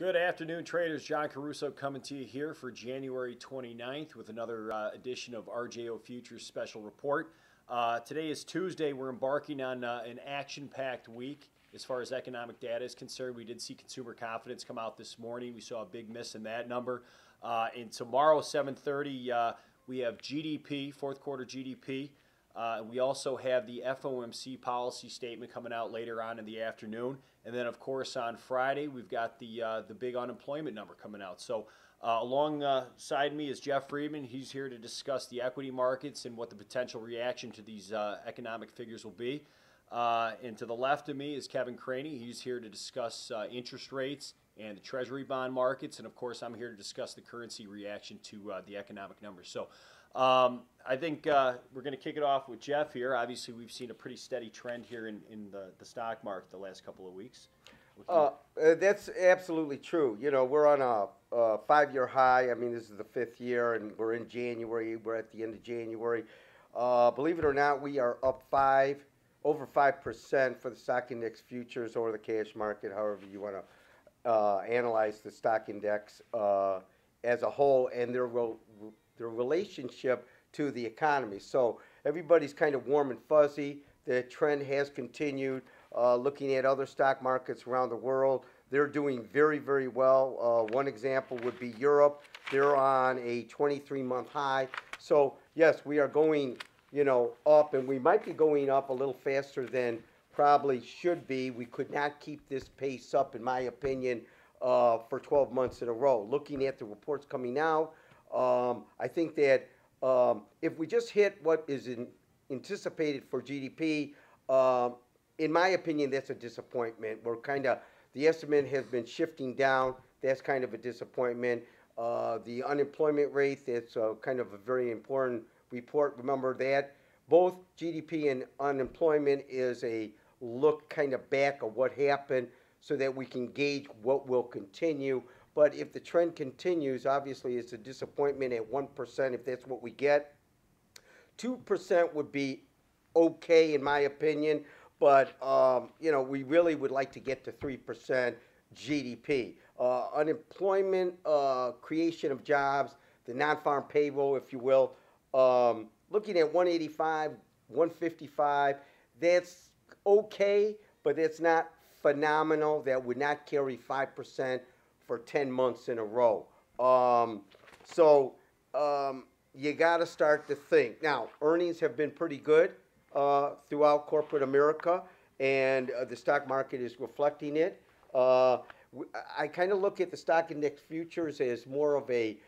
Good afternoon, traders. John Caruso coming to you here for January 29th with another edition of RJO Futures Special Report. Today is Tuesday. We're embarking on an action-packed week as far as economic data is concerned. We did see consumer confidence come out this morning. We saw a big miss in that number. And tomorrow, 7:30, we have GDP, fourth quarter GDP. We also have the FOMC policy statement coming out later on in the afternoon. And then, of course, on Friday, we've got the big unemployment number coming out. So alongside me is Jeff Friedman. He's here to discuss the equity markets and what the potential reaction to these economic figures will be. And to the left of me is Kevin Craney. He's here to discuss interest rates and the Treasury bond markets. And, of course, I'm here to discuss the currency reaction to the economic numbers. So I think we're going to kick it off with Jeff here. Obviously, we've seen a pretty steady trend here in the stock market the last couple of weeks. That's absolutely true. You know, we're on a 5-year high. I mean, this is the 5th year, and we're in January. We're at the end of January. Believe it or not, we are up over 5% for the stock index futures or the cash market, however you want to analyze the stock index as a whole, and their relationship to the economy. So everybody's kind of warm and fuzzy. The trend has continued. Looking at other stock markets around the world, they're doing very, very well. One example would be Europe. They're on a 23-month high. So yes, we are going, up, and we might be going up a little faster than probably should be. We could not keep this pace up, in my opinion, for 12 months in a row. Looking at the reports coming out, I think that if we just hit what is anticipated for GDP, in my opinion, that's a disappointment. The estimate has been shifting down. That's kind of a disappointment. The unemployment rate, that's kind of a very important report. Remember that both GDP and unemployment is a look kind of back of what happened so that we can gauge what will continue. But if the trend continues, obviously it's a disappointment at 1% if that's what we get. 2% would be okay in my opinion, but we really would like to get to 3% GDP. Unemployment, creation of jobs, the non-farm payroll, if you will, looking at 185, 155, that's okay, but it's not phenomenal. That would not carry 5% for 10 months in a row. You got to start to think. Now, earnings have been pretty good throughout corporate America, and the stock market is reflecting it. I kind of look at the stock index futures as more of a,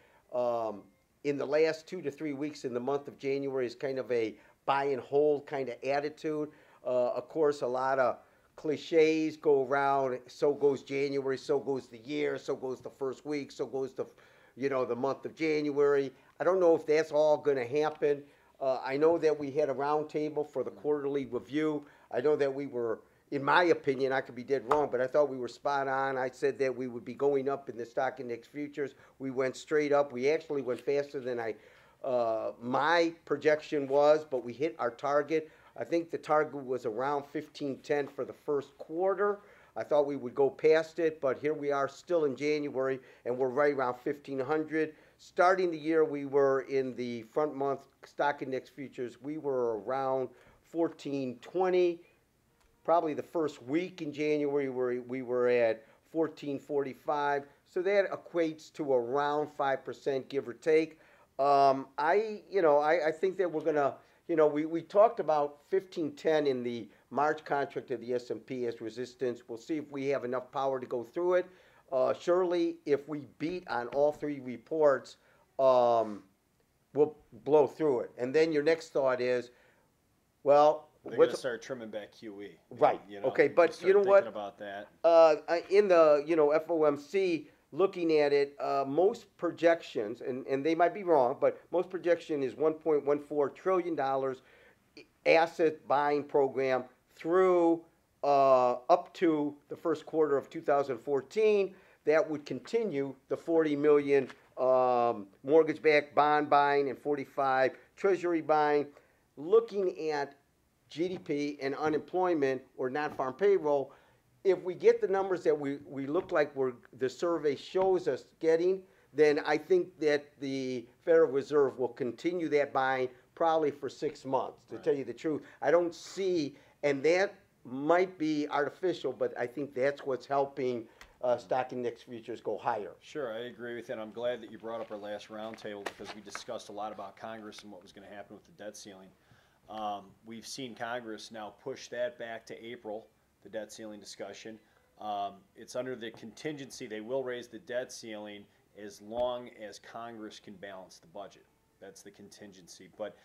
in the last 2 to 3 weeks in the month of January, is kind of a buy and hold kind of attitude. Of course, a lot of cliches go around. So goes January, so goes the year, so goes the first week, so goes the month of January. I don't know if that's all going to happen. I know that we had a roundtable for the quarterly review. I know that we were, in my opinion, I could be dead wrong, but I thought we were spot on. I said that we would be going up in the stock index futures. We went straight up. We actually went faster than my projection was, but we hit our target. I think the target was around 1510 for the first quarter. I thought we would go past it, but here we are still in January, and we're right around 1500. Starting the year, we were in the front month stock index futures. We were around 1420. Probably the first week in January, we were at 1445. So that equates to around 5%, give or take. I think that we're going to, we talked about 1510 in the March contract of the S&P as resistance. We'll see if we have enough power to go through it. Surely, if we beat on all 3 reports, we'll blow through it. And then your next thought is, well, they're going to start trimming back QE. Right. Okay, but you know what? About that. In the FOMC, looking at it, most projections, and they might be wrong, but most projection is $1.14 trillion asset buying program through up to the first quarter of 2014. That would continue the 40 million mortgage-backed bond buying and 45 treasury buying. Looking at GDP and unemployment or non-farm payroll, if we get the numbers that we look like the survey shows us getting, then I think that the Federal Reserve will continue that buying probably for 6 months, to tell you the truth. I don't see, and that might be artificial, but I think that's what's helping stock index futures go higher. Sure, I agree with you, and I'm glad that you brought up our last roundtable because we discussed a lot about Congress and what was going to happen with the debt ceiling. We've seen Congress now push that back to April, the debt ceiling discussion. It's under the contingency they will raise the debt ceiling as long as Congress can balance the budget. That's the contingency. But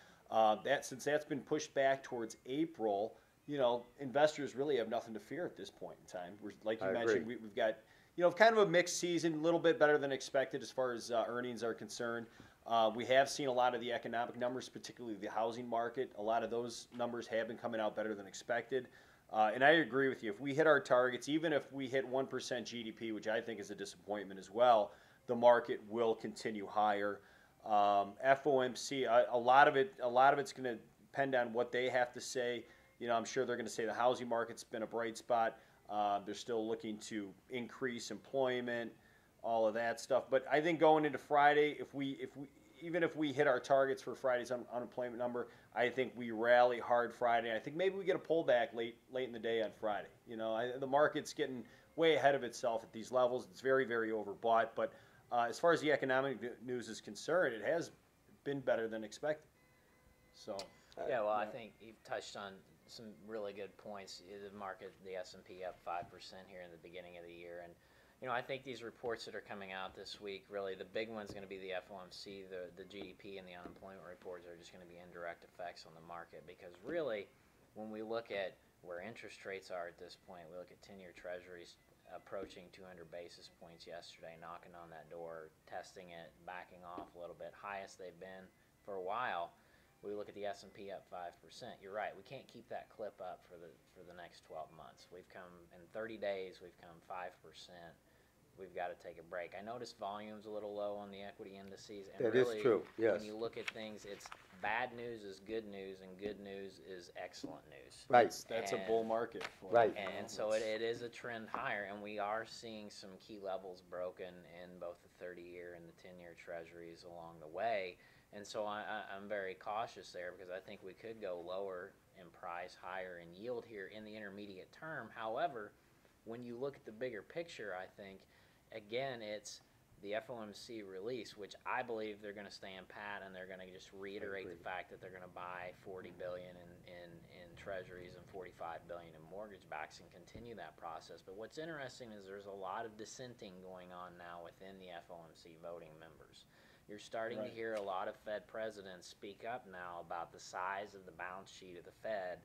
since that's been pushed back towards April, investors really have nothing to fear at this point in time. Like you mentioned, we've got kind of a mixed season, a little bit better than expected as far as earnings are concerned. We have seen a lot of the economic numbers, particularly the housing market. A lot of those numbers have been coming out better than expected. And I agree with you. If we hit our targets, even if we hit 1% GDP, which I think is a disappointment as well, the market will continue higher. FOMC, a lot of it's going to depend on what they have to say. I'm sure they're going to say the housing market's been a bright spot. They're still looking to increase employment, all of that stuff. But I think going into Friday, even if we hit our targets for Friday's unemployment number, I think we rally hard Friday. I think maybe we get a pullback late in the day on Friday. The market's getting way ahead of itself at these levels. It's very, very overbought. But as far as the economic news is concerned, it has been better than expected. So. Yeah, well, I think you've touched on some really good points. The market, the S&P up 5% here in the beginning of the year, and I think these reports that are coming out this week, really the big one's going to be the FOMC, the GDP, and the unemployment reports are just going to be indirect effects on the market, because really, when we look at where interest rates are at this point, we look at 10-year treasuries approaching 200 basis points yesterday, knocking on that door, testing it, backing off a little bit, highest they've been for a while. We look at the S&P up 5%. You're right. We can't keep that clip up for the next 12 months. We've come in 30 days. We've come 5%. We've got to take a break. I noticed volume's a little low on the equity indices. And that really, is true. Yes. When you look at things, it's bad news is good news, and good news is excellent news. Right. That's a bull market. Right. And so it is a trend higher, and we are seeing some key levels broken in both the 30-year and the 10-year treasuries along the way. And so I'm very cautious there, because I think we could go lower in price, higher in yield here in the intermediate term. However, when you look at the bigger picture, I think, again, it's the FOMC release, which I believe they're going to stand pat, and they're going to just reiterate the fact that they're going to buy $40 billion in treasuries and $45 billion in mortgage backs and continue that process. But what's interesting is there's a lot of dissenting going on now within the FOMC voting members. You're starting to hear a lot of Fed presidents speak up now about the size of the balance sheet of the Fed,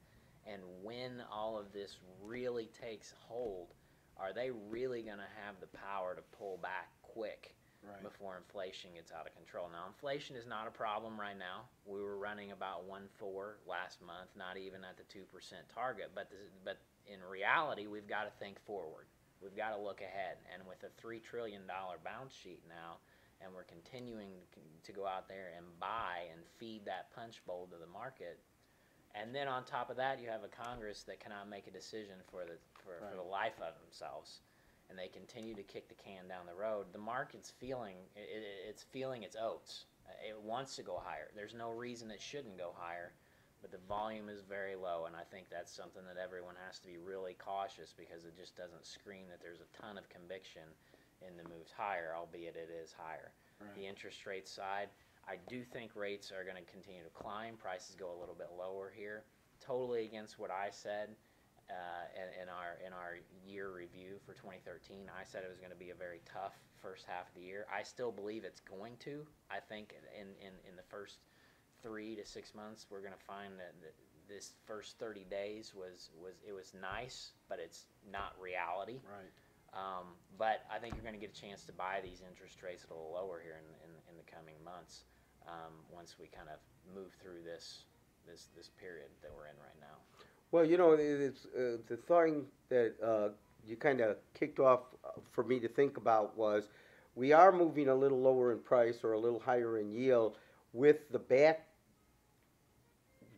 and when all of this really takes hold, are they really going to have the power to pull back quick before inflation gets out of control? Now, inflation is not a problem right now. We were running about 1.4 last month, not even at the 2% target. But in reality, we've got to think forward. We've got to look ahead. And with a $3 trillion balance sheet now, and we're continuing to go out there and buy and feed that punch bowl to the market. And then on top of that, you have a Congress that cannot make a decision for the life of themselves, and they continue to kick the can down the road. The market's feeling it's feeling its oats. It wants to go higher. There's no reason it shouldn't go higher, but the volume is very low, and I think that's something that everyone has to be really cautious, because it just doesn't scream that there's a ton of conviction in the moves higher, albeit it is higher. The interest rate side, I do think rates are going to continue to climb. Prices go a little bit lower here. Totally against what I said in our year review for 2013. I said it was going to be a very tough first half of the year. I still believe it's going to. I think in the first 3 to 6 months, we're going to find that this first 30 days was nice, but it's not reality. Right. But I think you're going to get a chance to buy these interest rates a little lower here in the coming months, once we kind of move through this period that we're in right now. Well, it's the thing that you kind of kicked off for me to think about was we are moving a little lower in price or a little higher in yield with the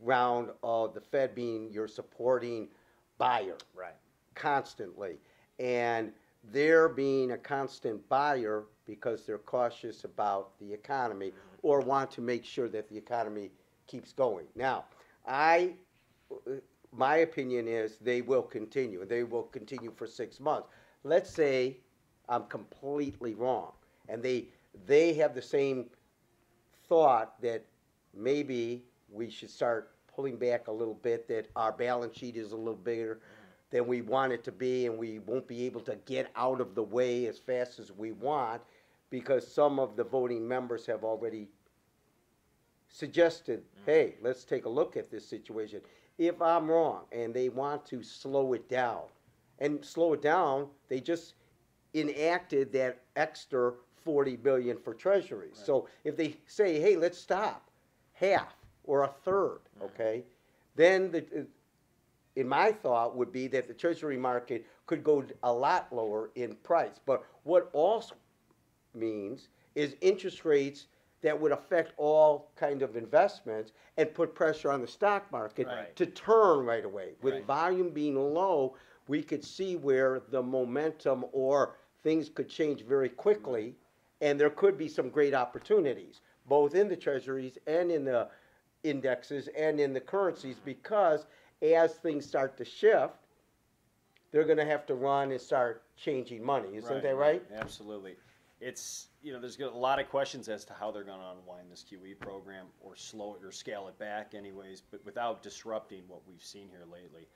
background of the Fed being your supporting buyer. Right. constantly. And they're being a constant buyer because they're cautious about the economy or want to make sure that the economy keeps going. Now, my opinion is they will continue. They will continue for 6 months. Let's say I'm completely wrong, and they have the same thought that maybe we should start pulling back a little bit, that our balance sheet is a little bigger than we want it to be, and we won't be able to get out of the way as fast as we want because some of the voting members have already suggested, hey, let's take a look at this situation. If I'm wrong and they want to slow it down, they just enacted that extra $40 billion for treasuries. Right. So if they say, hey, let's stop half or a third, okay, then in my thought would be that the treasury market could go a lot lower in price. But what also means is interest rates that would affect all kind of investments and put pressure on the stock market to turn right away. With volume being low, we could see where the momentum or things could change very quickly, and there could be some great opportunities, both in the treasuries and in the indexes and in the currencies, because as things start to shift, they're going to have to run and start changing money. Isn't that right? Absolutely. It's, there's a lot of questions as to how they're going to unwind this QE program or slow it or scale it back anyways, but without disrupting what we've seen here lately.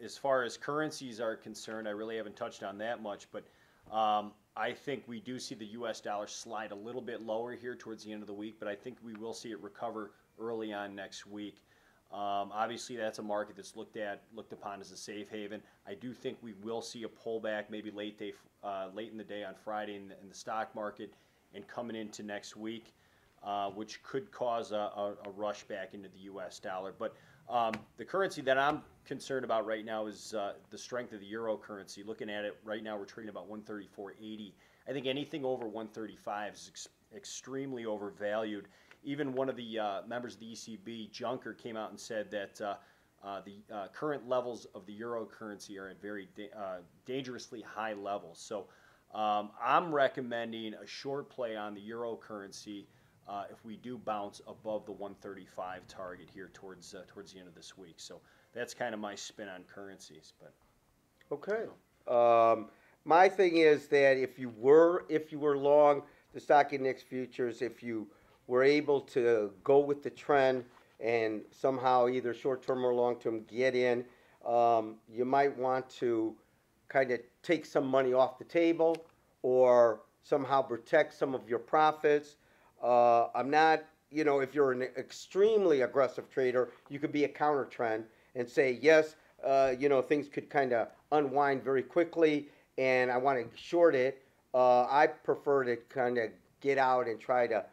As far as currencies are concerned, I really haven't touched on that much, but I think we do see the U.S. dollar slide a little bit lower here towards the end of the week, but I think we will see it recover early on next week. Obviously, that's a market that's looked upon as a safe haven. I do think we will see a pullback, maybe late in the day on Friday in the stock market, and coming into next week, which could cause a rush back into the U.S. dollar. But the currency that I'm concerned about right now is the strength of the euro currency. Looking at it right now, we're trading about 134.80. I think anything over 135 is extremely overvalued. Even one of the members of the ECB, Juncker, came out and said that the current levels of the euro currency are at very dangerously high levels. So I'm recommending a short play on the euro currency if we do bounce above the 135 target here towards the end of this week. So that's kind of my spin on currencies. But okay. My thing is that if you were long the stock index futures, if you were able to go with the trend and somehow either short-term or long-term get in, you might want to kind of take some money off the table or somehow protect some of your profits. I'm not, if you're an extremely aggressive trader, you could be a counter trend and say, yes, things could kind of unwind very quickly and I want to short it. I prefer to kind of get out and try to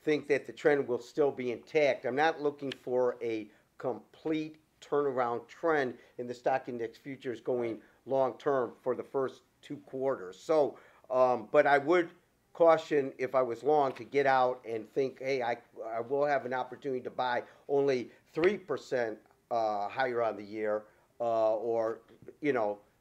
think that the trend will still be intact. I'm not looking for a complete turnaround trend in the stock index futures going long term for the first 2 quarters. So, but I would caution if I was long to get out and think, hey, I will have an opportunity to buy only 3% higher on the year, or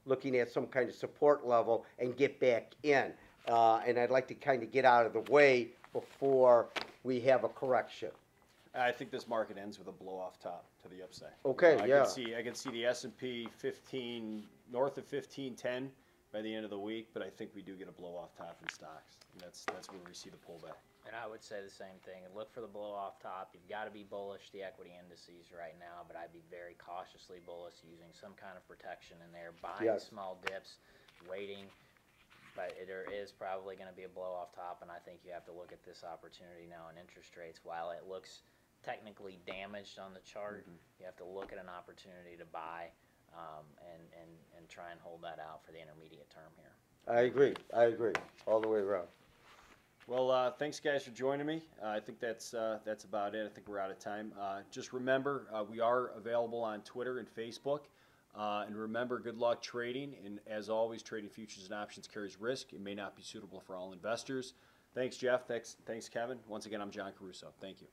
looking at some kind of support level and get back in. And I'd like to kind of get out of the way before we have a correction. I think this market ends with a blow-off top to the upside. Okay, I can see the S&P 15 north of 1510 by the end of the week, but I think we do get a blow-off top in stocks. And that's where we see the pullback. And I would say the same thing. Look for the blow-off top. You've got to be bullish the equity indices right now, but I'd be very cautiously bullish using some kind of protection in there, buying small dips, waiting. But there is probably going to be a blow-off top, and I think you have to look at this opportunity now in interest rates. While it looks technically damaged on the chart, you have to look at an opportunity to buy and try and hold that out for the intermediate term here. I agree all the way around. Well, thanks guys for joining me. I think that's about it. I think we're out of time. Just remember, we are available on Twitter and Facebook. And remember, good luck trading. And as always, trading futures and options carries risk. It may not be suitable for all investors. Thanks, Jeff. Thanks, Kevin. Once again, I'm John Caruso. Thank you.